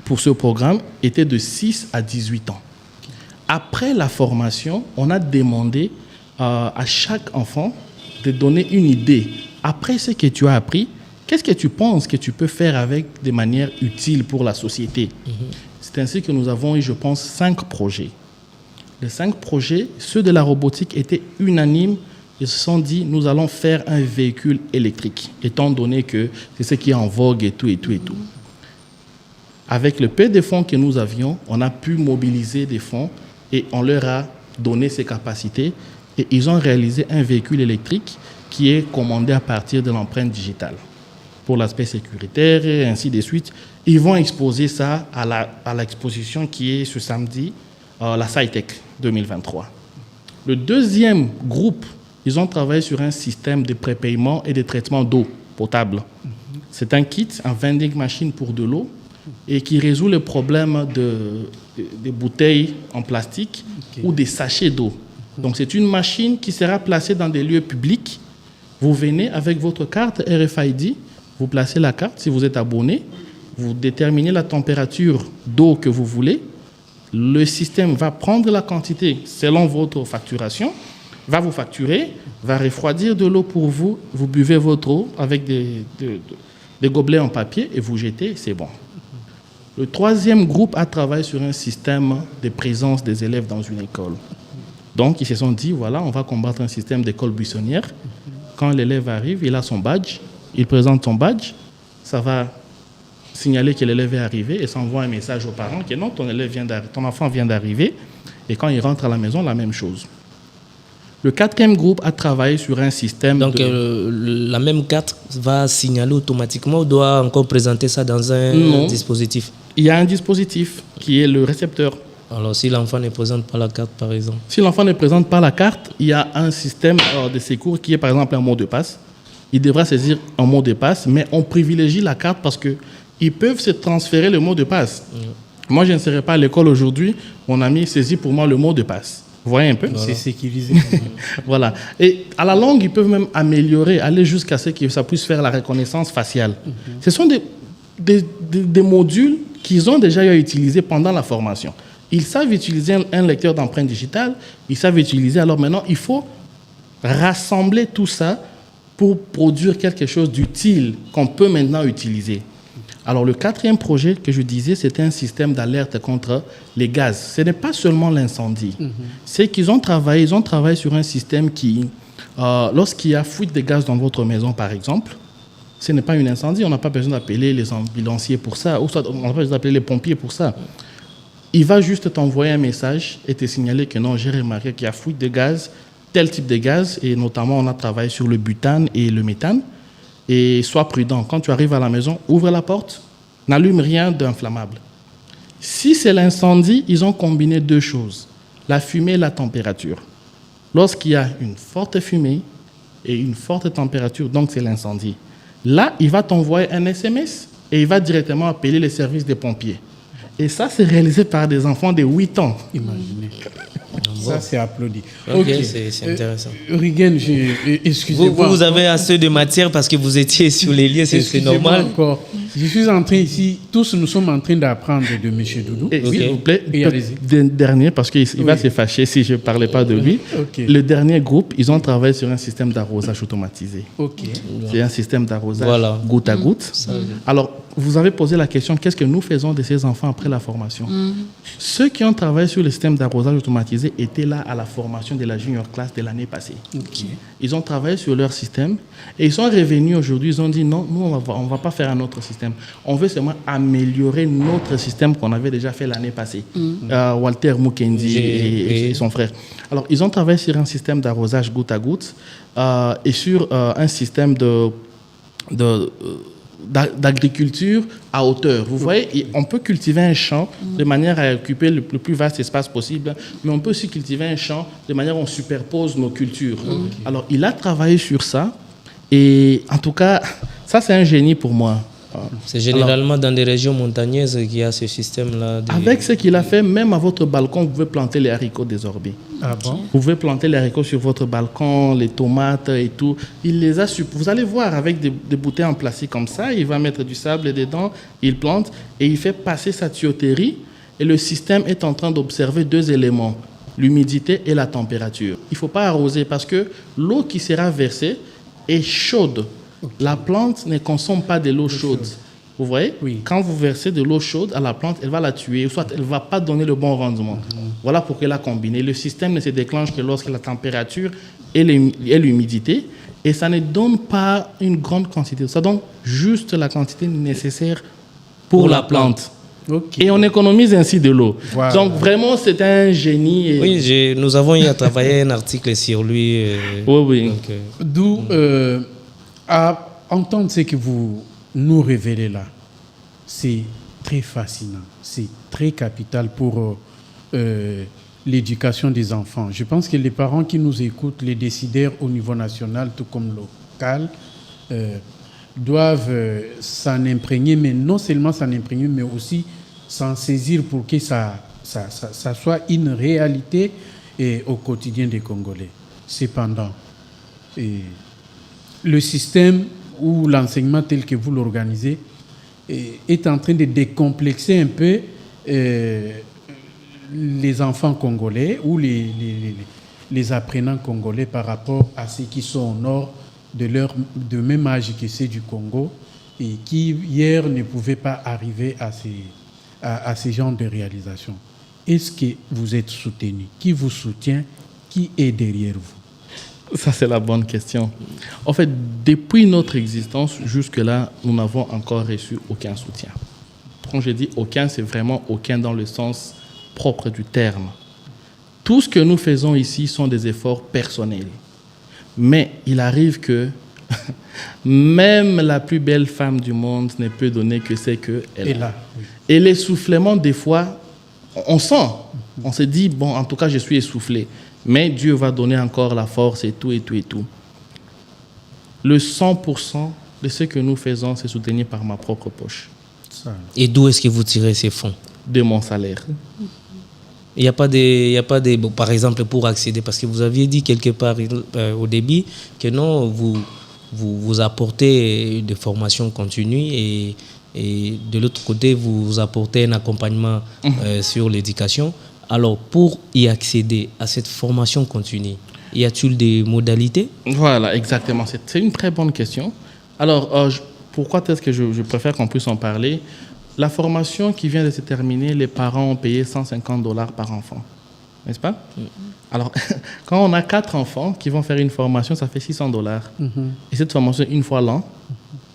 pour ce programme était de 6 à 18 ans. Après la formation, on a demandé à chaque enfant de donner une idée. Après ce que tu as appris, qu'est-ce que tu penses que tu peux faire avec de manière utile pour la société? C'est ainsi que nous avons eu, je pense, 5 projets. Les 5 projets, ceux de la robotique étaient unanimes. Ils se sont dit, nous allons faire un véhicule électrique, étant donné que c'est ce qui est en vogue et tout, et tout, et tout. Avec le peu de fonds que nous avions, on a pu mobiliser des fonds et on leur a donné ces capacités et ils ont réalisé un véhicule électrique qui est commandé à partir de l'empreinte digitale. Pour l'aspect sécuritaire et ainsi de suite, ils vont exposer ça à l'exposition qui est ce samedi, la SciTech 2023. Le deuxième groupe, ils ont travaillé sur un système de prépaiement et de traitement d'eau potable. C'est un kit, un vending machine pour de l'eau et qui résout le problème des bouteilles en plastique ou des sachets d'eau. Donc c'est une machine qui sera placée dans des lieux publics. Vous venez avec votre carte RFID, vous placez la carte si vous êtes abonné, vous déterminez la température d'eau que vous voulez. Le système va prendre la quantité selon votre facturation, va vous facturer, va refroidir de l'eau pour vous, vous buvez votre eau avec des gobelets en papier et vous jetez, c'est bon. Le troisième groupe a travaillé sur un système de présence des élèves dans une école. Donc, ils se sont dit, voilà, on va combattre un système d'école buissonnière. Quand l'élève arrive, il a son badge, il présente son badge, ça va signaler que l'élève est arrivé et ça envoie un message aux parents que non, ton enfant vient d'arriver. Et quand il rentre à la maison, la même chose. Le quatrième groupe a travaillé sur un système... Donc, la même carte va signaler automatiquement ou doit encore présenter ça dans un dispositif? Il y a un dispositif qui est le récepteur. Alors, si l'enfant ne présente pas la carte, par exemple? Si l'enfant ne présente pas la carte, il y a un système de secours qui est, par exemple, un mot de passe. Il devra saisir un mot de passe, mais on privilégie la carte parce qu'ils peuvent se transférer le mot de passe. Moi, je ne serai pas à l'école aujourd'hui. Mon ami saisit pour moi le mot de passe. Vous voyez un peu? C'est sécurisé. Voilà. Et à la longue, ils peuvent même améliorer, aller jusqu'à ce que ça puisse faire la reconnaissance faciale. Ce sont des modules qu'ils ont déjà utilisés pendant la formation. Ils savent utiliser un lecteur d'empreintes digitales, ils savent utiliser. Alors maintenant, il faut rassembler tout ça pour produire quelque chose d'utile qu'on peut maintenant utiliser. Alors le quatrième projet que je disais, c'était un système d'alerte contre les gaz. Ce n'est pas seulement l'incendie. C'est qu'ils ont travaillé sur un système qui, lorsqu'il y a fuite de gaz dans votre maison, par exemple, ce n'est pas un incendie, on n'a pas besoin d'appeler les ambulanciers pour ça, ou soit on n'a pas besoin d'appeler les pompiers pour ça. Il va juste t'envoyer un message et te signaler que non, j'ai remarqué qu'il y a fuite de gaz, tel type de gaz, et notamment on a travaillé sur le butane et le méthane. Et sois prudent. Quand tu arrives à la maison, ouvre la porte, n'allume rien d'inflammable. Si c'est l'incendie, ils ont combiné deux choses, la fumée et la température. Lorsqu'il y a une forte fumée et une forte température, donc c'est l'incendie. Là, il va t'envoyer un SMS et il va directement appeler les services des pompiers. Et ça, c'est réalisé par des enfants de 8 ans. Imaginez. Ça, c'est applaudi. Ok, c'est intéressant. Rigen, excusez-moi. Vous avez assez de matière parce que vous étiez sur les lieux, c'est normal. Encore. Je suis en train ici, tous nous sommes en train d'apprendre de M. Doudou. Et s'il vous plaît, dernier, parce qu'il va se fâcher si je ne parlais pas de lui. Le dernier groupe, ils ont travaillé sur un système d'arrosage automatisé. C'est un système d'arrosage goutte à goutte. Alors, vous avez posé la question, qu'est-ce que nous faisons de ces enfants après la formation? Ceux qui ont travaillé sur le système d'arrosage automatisé étaient là à la formation de la junior class de l'année passée. Ils ont travaillé sur leur système et ils sont revenus aujourd'hui, ils ont dit non, nous on va pas faire un autre système. On veut seulement améliorer notre système qu'on avait déjà fait l'année passée. Walter Mukendi et son frère. Alors, ils ont travaillé sur un système d'arrosage goutte à goutte et sur un système d'agriculture à hauteur. Vous voyez, on peut cultiver un champ de manière à occuper le plus vaste espace possible, mais on peut aussi cultiver un champ de manière à on superpose nos cultures. Alors, il a travaillé sur ça, et en tout cas, ça c'est un génie pour moi. C'est généralement dans des régions montagneuses qu'il y a ce système-là. Avec ce qu'il a fait, même à votre balcon, vous pouvez planter les haricots désorbés. Ah bon? Vous pouvez planter les haricots sur votre balcon, les tomates et tout. Il les a vous allez voir avec des bouteilles en plastique comme ça, il va mettre du sable dedans, il plante et il fait passer sa tuyauterie et le système est en train d'observer deux éléments, l'humidité et la température. Il ne faut pas arroser parce que l'eau qui sera versée est chaude. La plante ne consomme pas de l'eau chaude. Vous voyez? Quand vous versez de l'eau chaude à la plante, elle va la tuer, soit elle ne va pas donner le bon rendement. Voilà pourquoi elle a combiné. Le système ne se déclenche que lorsque la température et l'humidité, et ça ne donne pas une grande quantité. Ça donne juste la quantité nécessaire pour la plante. Ok. Et on économise ainsi de l'eau. Voilà. Donc vraiment, c'est un génie. Et... Oui, nous avons eu à travailler un article sur lui. Oui. Donc, D'où, à entendre ce que vous nous révélez là, c'est très fascinant, c'est très capital pour l'éducation des enfants. Je pense que les parents qui nous écoutent, les décideurs au niveau national, tout comme local, doivent s'en imprégner, mais non seulement s'en imprégner, mais aussi s'en saisir pour que ça soit une réalité au quotidien des Congolais. Cependant, le système ou l'enseignement tel que vous l'organisez est en train de décomplexer un peu les enfants congolais ou les apprenants congolais par rapport à ceux qui sont au nord de même âge que ceux du Congo et qui hier ne pouvaient pas arriver à ce genre de réalisation. Est-ce que vous êtes soutenu? Qui vous soutient? Qui est derrière vous? Ça, c'est la bonne question. En fait, depuis notre existence, jusque-là, nous n'avons encore reçu aucun soutien. Quand je dis aucun, c'est vraiment aucun dans le sens propre du terme. Tout ce que nous faisons ici sont des efforts personnels. Mais il arrive que même la plus belle femme du monde ne peut donner que ce qu'elle a. Oui. Et l'essoufflement, des fois, on sent. On se dit, bon, en tout cas, je suis essoufflé. Mais Dieu va donner encore la force et tout. Le 100% de ce que nous faisons, c'est soutenu par ma propre poche. Ça. et d'où est-ce que vous tirez ces fonds? De mon salaire. Il n'y a pas des, bon, par exemple, pour accéder, parce que vous aviez dit quelque part au début que non, vous apportez des formations continues et de l'autre côté, vous apportez un accompagnement sur l'éducation. Alors, pour y accéder à cette formation continue, y a-t-il des modalités? Voilà, exactement. C'est une très bonne question. Alors, pourquoi est-ce que je préfère qu'on puisse en parler? La formation qui vient de se terminer, les parents ont payé $150 par enfant. N'est-ce pas? Alors, quand on a 4 enfants qui vont faire une formation, ça fait $600. Et cette formation, une fois l'an.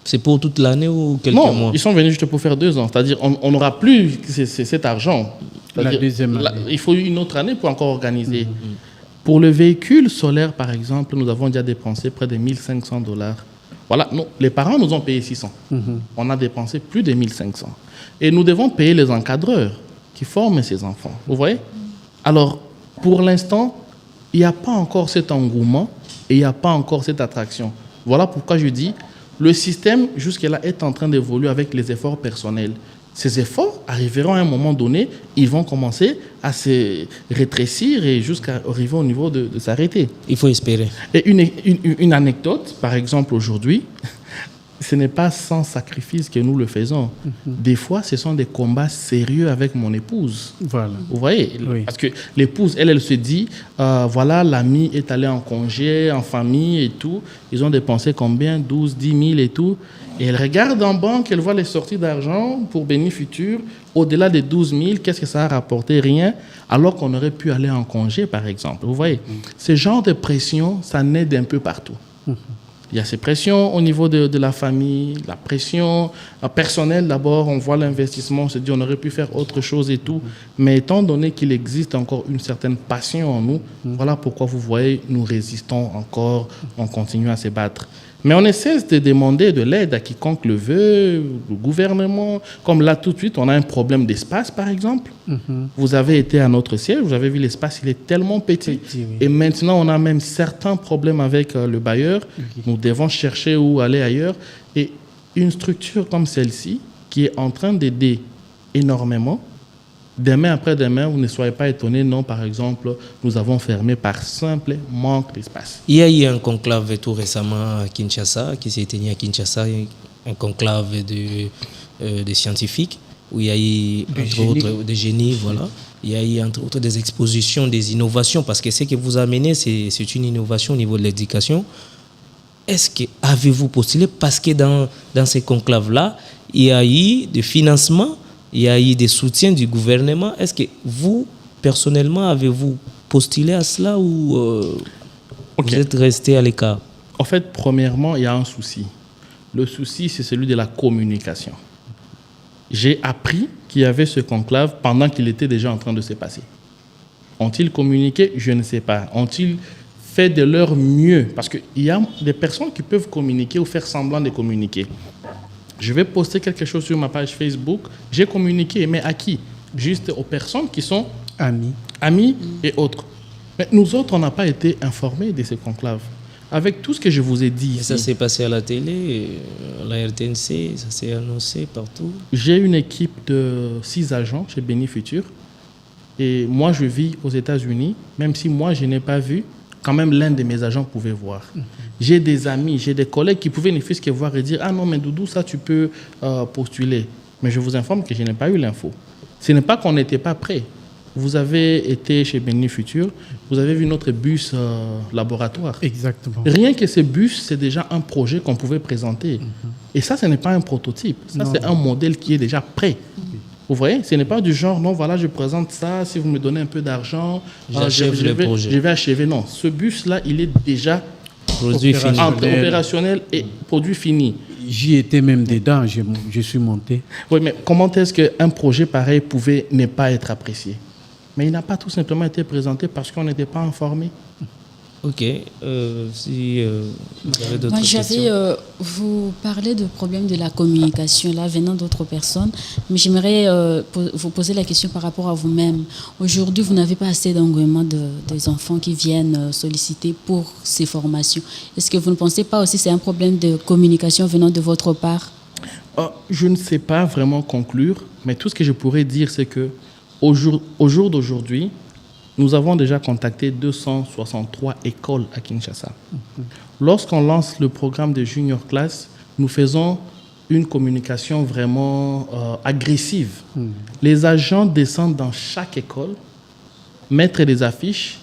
C'est pour toute l'année ou quelques mois? Non, ils sont venus juste pour faire 2 ans. C'est-à-dire, on n'aura plus cet argent. La deuxième année. Il faut une autre année pour encore organiser. Pour le véhicule solaire, par exemple, nous avons déjà dépensé près de $1 500. Voilà, non, les parents nous ont payé 600. On a dépensé plus de 1 500. Et nous devons payer les encadreurs qui forment ces enfants. Vous voyez? Alors, pour l'instant, il n'y a pas encore cet engouement et il n'y a pas encore cette attraction. Voilà pourquoi je dis, le système jusque-là est en train d'évoluer avec les efforts personnels. Ces efforts arriveront à un moment donné, ils vont commencer à se rétrécir et jusqu'à arriver au niveau de s'arrêter. Il faut espérer. Et une anecdote, par exemple aujourd'hui, ce n'est pas sans sacrifice que nous le faisons. Des fois, ce sont des combats sérieux avec mon épouse. Voilà. Vous voyez? Oui. Parce que l'épouse, elle se dit, voilà, l'ami est allé en congé, en famille et tout. Ils ont dépensé combien? 12, 10 000 et tout. Et elle regarde en banque, elle voit les sorties d'argent pour béni futur. Au-delà des 12 000, qu'est-ce que ça a rapporté? Rien. Alors qu'on aurait pu aller en congé, par exemple. Vous voyez? Ce genre de pression, ça naît d'un peu partout. Il y a ces pressions au niveau de la famille, la pression personnelle d'abord, on voit l'investissement, on se dit on aurait pu faire autre chose et tout. Mais étant donné qu'il existe encore une certaine passion en nous, voilà pourquoi vous voyez, nous résistons encore, on continue à se battre. Mais on essaie de demander de l'aide à quiconque le veut, le gouvernement. Comme là, tout de suite, on a un problème d'espace, par exemple. Vous avez été à notre siège, vous avez vu l'espace, il est tellement petit. Oui. Et maintenant, on a même certains problèmes avec le bailleur. Nous devons chercher où aller ailleurs. Et une structure comme celle-ci, qui est en train d'aider énormément, demain après demain, vous ne soyez pas étonnés, non, par exemple, nous avons fermé par simple manque d'espace. Il y a eu un conclave tout récemment à Kinshasa, qui s'est tenu à Kinshasa, un conclave de scientifiques, où il y a eu, entre autres, des génies, voilà. Il y a eu, entre autres, des expositions, des innovations, parce que ce que vous amenez, c'est une innovation au niveau de l'éducation. Est-ce que avez-vous postulé? Parce que dans ces conclaves-là, il y a eu des financements, il y a eu des soutiens du gouvernement. Est-ce que vous, personnellement, avez-vous postulé à cela ou vous êtes resté à l'écart? En fait, premièrement, il y a un souci. Le souci, c'est celui de la communication. J'ai appris qu'il y avait ce conclave pendant qu'il était déjà en train de se passer. Ont-ils communiqué? Je ne sais pas. Ont-ils fait de leur mieux? Parce qu'il y a des personnes qui peuvent communiquer ou faire semblant de communiquer. Je vais poster quelque chose sur ma page Facebook. J'ai communiqué, mais à qui? Juste aux personnes qui sont amis et autres. Mais nous autres, on n'a pas été informés de ce conclave. Avec tout ce que je vous ai dit ici. Ça s'est passé à la télé, à la RTNC, ça s'est annoncé partout. J'ai une équipe de 6 agents chez Béni-Futur. Et moi, je vis aux États-Unis. Même si moi, je n'ai pas vu, quand même, l'un de mes agents pouvait voir. J'ai des amis, j'ai des collègues qui pouvaient ne fût-ce que voir et dire « Ah non, mais Doudou, ça, tu peux postuler. » Mais je vous informe que je n'ai pas eu l'info. Ce n'est pas qu'on n'était pas prêt. Vous avez été chez Béni-Futur, vous avez vu notre bus laboratoire. Exactement. Rien que ce bus, c'est déjà un projet qu'on pouvait présenter. Et ça, ce n'est pas un prototype. Ça, c'est un modèle qui est déjà prêt. Vous voyez, ce n'est pas du genre, non, voilà, je présente ça, si vous me donnez un peu d'argent, je vais achever. Non, ce bus-là, il est déjà opérationnel et produit fini. J'y étais même dedans, je suis monté. Oui, mais comment est-ce qu'un projet pareil pouvait ne pas être apprécié? Mais il n'a pas tout simplement été présenté parce qu'on n'était pas informé. Ok. Si vous avez d'autres questions. Vous parlez de problème de la communication, là, venant d'autres personnes, mais j'aimerais vous poser la question par rapport à vous-même. Aujourd'hui, vous n'avez pas assez d'engouement des enfants qui viennent solliciter pour ces formations. Est-ce que vous ne pensez pas aussi que c'est un problème de communication venant de votre part? Je ne sais pas vraiment conclure, mais tout ce que je pourrais dire, c'est que au jour d'aujourd'hui, nous avons déjà contacté 263 écoles à Kinshasa. Lorsqu'on lance le programme de Junior Class, nous faisons une communication vraiment agressive. Les agents descendent dans chaque école, mettre des affiches,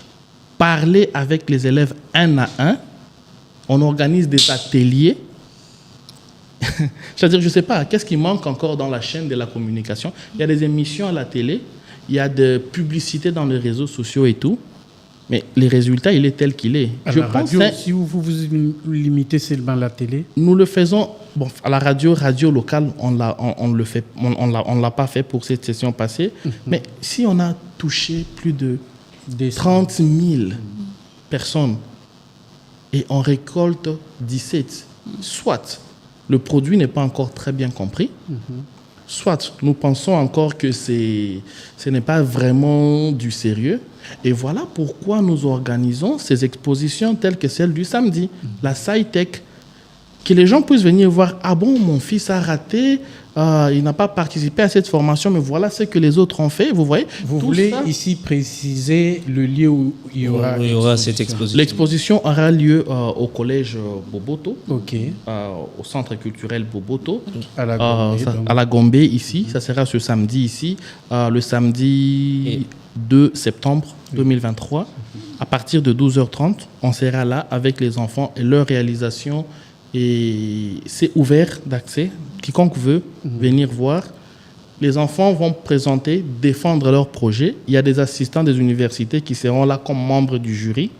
parler avec les élèves un à un. On organise des ateliers. C'est-à-dire, je ne sais pas, qu'est-ce qui manque encore dans la chaîne de la communication? Il y a des émissions à la télé, il y a des publicités dans les réseaux sociaux et tout, mais le résultat, il est tel qu'il est. À la radio, si vous limitez seulement la télé? Nous le faisons, bon, à la radio locale, on ne l'a pas fait pour cette session passée, mais si on a touché plus de 30 000 personnes et on récolte 17, soit le produit n'est pas encore très bien compris, soit nous pensons encore que ce n'est pas vraiment du sérieux. Et voilà pourquoi nous organisons ces expositions telles que celle du samedi, la SciTech, que les gens puissent venir voir, ah bon, mon fils a raté, il n'a pas participé à cette formation, mais voilà ce que les autres ont fait, vous voyez. Vous voulez ici préciser le lieu où il y aura cette exposition? L'exposition aura lieu au collège Boboto, au centre culturel Boboto, à la Gombe ici. Ça sera ce samedi ici, le samedi 2 septembre 2023. À partir de 12h30, on sera là avec les enfants et leur réalisation. Et c'est ouvert d'accès. Quiconque veut venir voir. Les enfants vont présenter, défendre leur projet. Il y a des assistants des universités qui seront là comme membres du jury.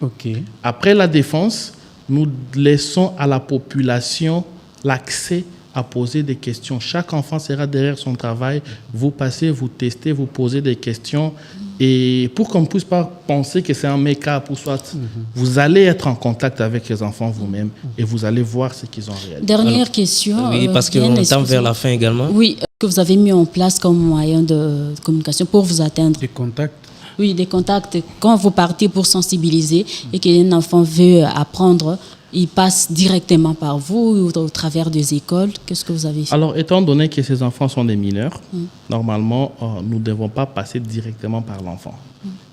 Après la défense, nous laissons à la population l'accès à poser des questions. Chaque enfant sera derrière son travail. Vous passez, vous testez, vous posez des questions. Et pour qu'on ne puisse pas penser que c'est un make-up ou soit, vous allez être en contact avec les enfants vous-même et vous allez voir ce qu'ils ont réalisé. Dernière question. Oui, parce qu'on tend vers la fin également. Oui, que vous avez mis en place comme moyen de communication pour vous atteindre. Des contacts. Oui, des contacts. Quand vous partez pour sensibiliser et qu'un enfant veut apprendre, il passe directement par vous ou au travers des écoles. Qu'est-ce que vous avez fait? Alors, étant donné que ces enfants sont des mineurs, normalement, nous ne devons pas passer directement par l'enfant.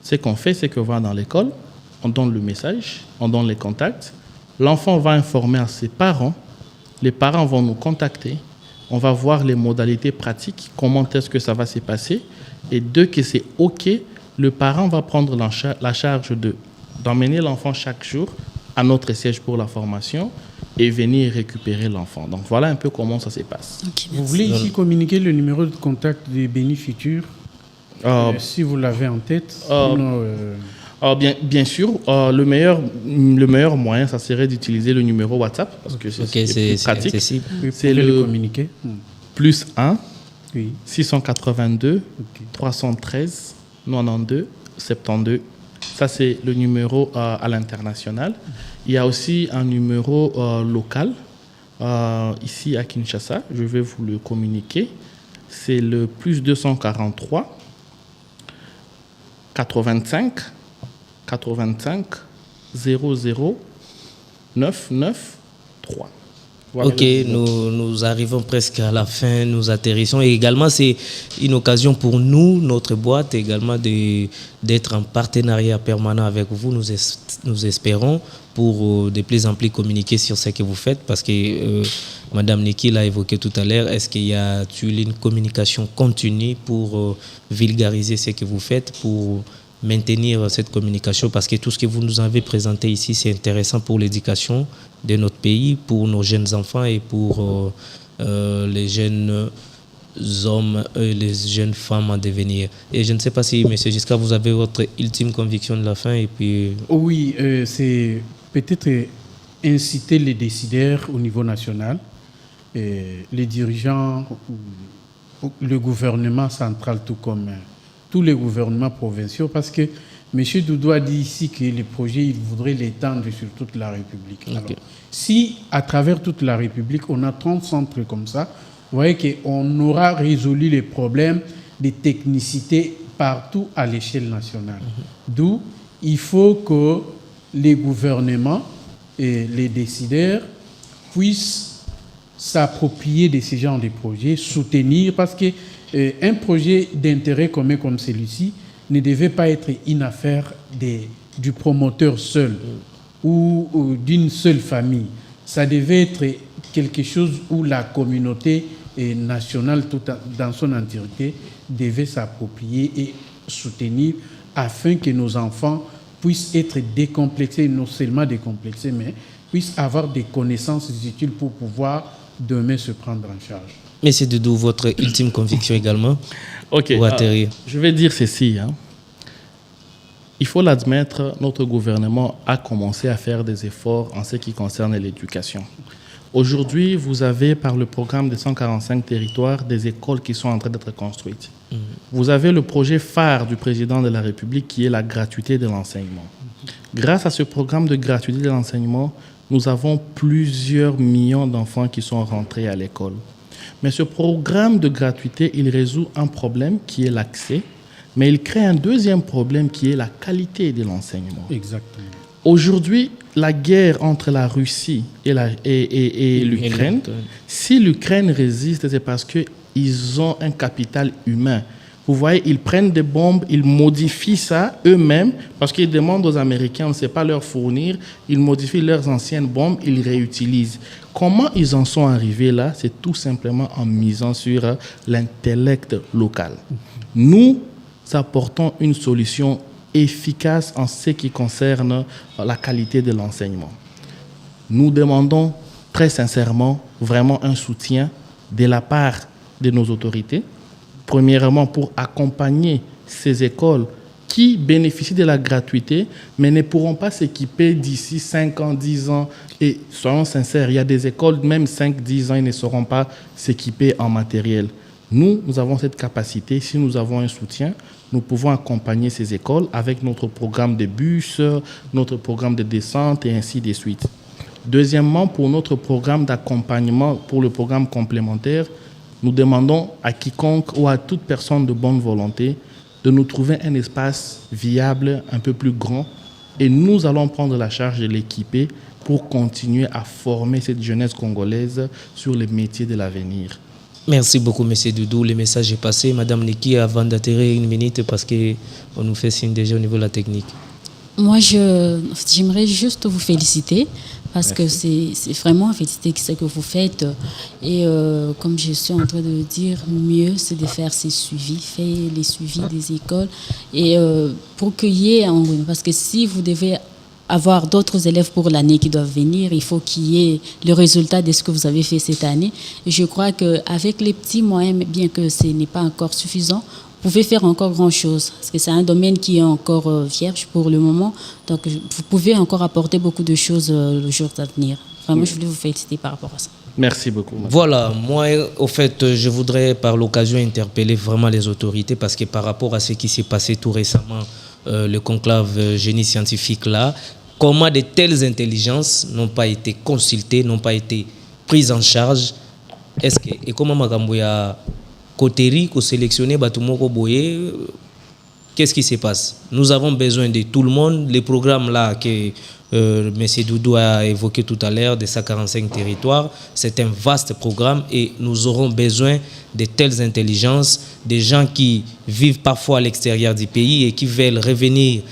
Ce qu'on fait, c'est qu'on va dans l'école, on donne le message, on donne les contacts. L'enfant va informer à ses parents. Les parents vont nous contacter. On va voir les modalités pratiques, comment est-ce que ça va se passer. Et dès que c'est OK, le parent va prendre la charge d'emmener l'enfant chaque jour à notre siège pour la formation et venir récupérer l'enfant. Donc voilà un peu comment ça se passe. Vous voulez ici communiquer le numéro de contact des Béni-Futur si vous l'avez en tête? Bien sûr, le meilleur moyen, ça serait d'utiliser le numéro WhatsApp parce que c'est plus pratique. accessible. C'est le communiquer. +1 Oui. 682 313 92 72. Ça, c'est le numéro à l'international. Il y a aussi un numéro local, ici à Kinshasa. Je vais vous le communiquer. C'est le plus 243 85 85 00 993. Voilà. Ok, nous arrivons presque à la fin, nous atterrissons. Et également, c'est une occasion pour nous, notre boîte, également d'être en partenariat permanent avec vous. Nous espérons pour de plus en plus communiquer sur ce que vous faites. Parce que Madame Niki l'a évoqué tout à l'heure, est-ce qu'il y a une communication continue pour vulgariser ce que vous faites, pour maintenir cette communication, parce que tout ce que vous nous avez présenté ici, c'est intéressant pour l'éducation de notre pays, pour nos jeunes enfants et pour les jeunes hommes et les jeunes femmes en devenir. Et je ne sais pas si, M. Giscard, vous avez votre ultime conviction de la fin et puis... Oui, c'est peut-être inciter les décideurs au niveau national, les dirigeants, le gouvernement central, tout comme tous les gouvernements provinciaux, parce que M. Doudou a dit ici que les projets, il voudrait l'étendre sur toute la République. Okay. Alors, si à travers toute la République, on a 30 centres comme ça, vous voyez qu'on aura résolu les problèmes de technicité partout à l'échelle nationale. D'où il faut que les gouvernements et les décideurs puissent s'approprier de ces genres de projets, soutenir, parce que un projet d'intérêt commun comme celui-ci ne devait pas être une affaire du promoteur seul ou d'une seule famille. Ça devait être quelque chose où la communauté nationale tout dans son entièreté devait s'approprier et soutenir afin que nos enfants puissent être décomplexés, non seulement décomplexés, mais puissent avoir des connaissances utiles pour pouvoir demain se prendre en charge. Mais c'est Doudou, votre ultime conviction également pour atterrir. Je vais dire ceci. Il faut l'admettre, notre gouvernement a commencé à faire des efforts en ce qui concerne l'éducation. Aujourd'hui, vous avez, par le programme des 145 territoires, des écoles qui sont en train d'être construites. Vous avez le projet phare du président de la République qui est la gratuité de l'enseignement. Grâce à ce programme de gratuité de l'enseignement, nous avons plusieurs millions d'enfants qui sont rentrés à l'école. Mais ce programme de gratuité, il résout un problème qui est l'accès, mais il crée un deuxième problème qui est la qualité de l'enseignement. Exactement. Aujourd'hui, la guerre entre la Russie et l'Ukraine, si l'Ukraine résiste, c'est parce qu'ils ont un capital humain. Vous voyez, ils prennent des bombes, ils modifient ça eux-mêmes parce qu'ils demandent aux Américains, on ne sait pas leur fournir, ils modifient leurs anciennes bombes, ils réutilisent. Comment ils en sont arrivés là? C'est tout simplement en misant sur l'intellect local. Nous apportons une solution efficace en ce qui concerne la qualité de l'enseignement. Nous demandons très sincèrement vraiment un soutien de la part de nos autorités. Premièrement, pour accompagner ces écoles qui bénéficient de la gratuité, mais ne pourront pas s'équiper d'ici 5 ans, 10 ans. Et soyons sincères, il y a des écoles, même 5, 10 ans, ils ne sauront pas s'équiper en matériel. Nous avons cette capacité. Si nous avons un soutien, nous pouvons accompagner ces écoles avec notre programme de bus, notre programme de descente et ainsi de suite. Deuxièmement, pour notre programme d'accompagnement, pour le programme complémentaire, nous demandons à quiconque ou à toute personne de bonne volonté de nous trouver un espace viable, un peu plus grand, et nous allons prendre la charge de l'équiper pour continuer à former cette jeunesse congolaise sur les métiers de l'avenir. Merci beaucoup, M. Doudou. Le message est passé. Madame Niki, avant d'atterrir une minute, parce qu'on nous fait signe déjà au niveau de la technique. Moi, j'aimerais juste vous féliciter parce que c'est vraiment féliciter ce que vous faites. Et comme je suis en train de le dire, mieux c'est de faire ces suivis, faire les suivis des écoles. Et pour qu'il y ait, parce que si vous devez avoir d'autres élèves pour l'année qui doivent venir, il faut qu'il y ait le résultat de ce que vous avez fait cette année. Et je crois qu'avec les petits moyens, bien que ce n'est pas encore suffisant, pouvez faire encore grand-chose. Parce que c'est un domaine qui est encore vierge pour le moment. Donc, vous pouvez encore apporter beaucoup de choses le jour à venir. Vraiment, je voulais vous féliciter par rapport à ça. Merci beaucoup. Madame. Voilà, moi, au fait, je voudrais par l'occasion interpeller vraiment les autorités parce que par rapport à ce qui s'est passé tout récemment, le conclave génie scientifique là, comment de telles intelligences n'ont pas été consultées, n'ont pas été prises en charge. Est-ce que, et comment Makamboya Koteri, ko sélectionné Batumoko Boye, qu'est-ce qui se passe? Nous avons besoin de tout le monde. Les programmes là que M. Doudou a évoqué tout à l'heure, de 145 territoires, c'est un vaste programme et nous aurons besoin de telles intelligences, des gens qui vivent parfois à l'extérieur du pays et qui veulent revenir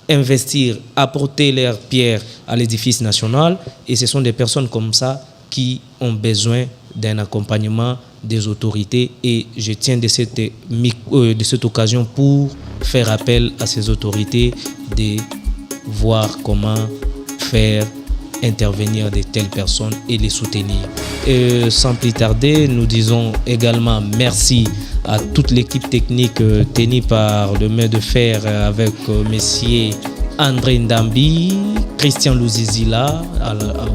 investir, apporter leur pierre à l'édifice national. Et ce sont des personnes comme ça qui ont besoin d'un accompagnement des autorités. Et je tiens de cette occasion pour faire appel à ces autorités de voir comment faire intervenir de telles personnes et les soutenir. Et sans plus tarder, nous disons également merci à toute l'équipe technique tenue par le main de fer avec messieurs André Ndambi, Christian Louzizila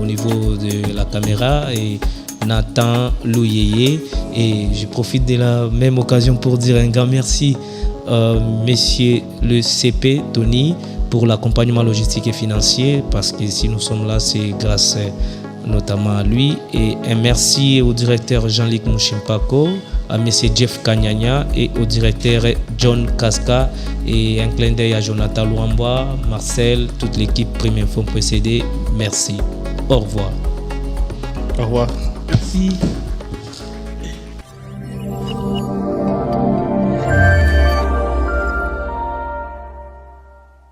au niveau de la caméra et Nathan Louyeye. Et je profite de la même occasion pour dire un grand merci monsieur le CP Tony pour l'accompagnement logistique et financier, parce que si nous sommes là, c'est grâce notamment à lui. Et un merci au directeur Jean-Luc Mouchimpako, à M. Jeff Kanyanya et au directeur John Kaska, et un clin d'œil à Jonathan Luamba, Marcel, toute l'équipe Prime Info précédée. Merci. Au revoir. Au revoir. Merci.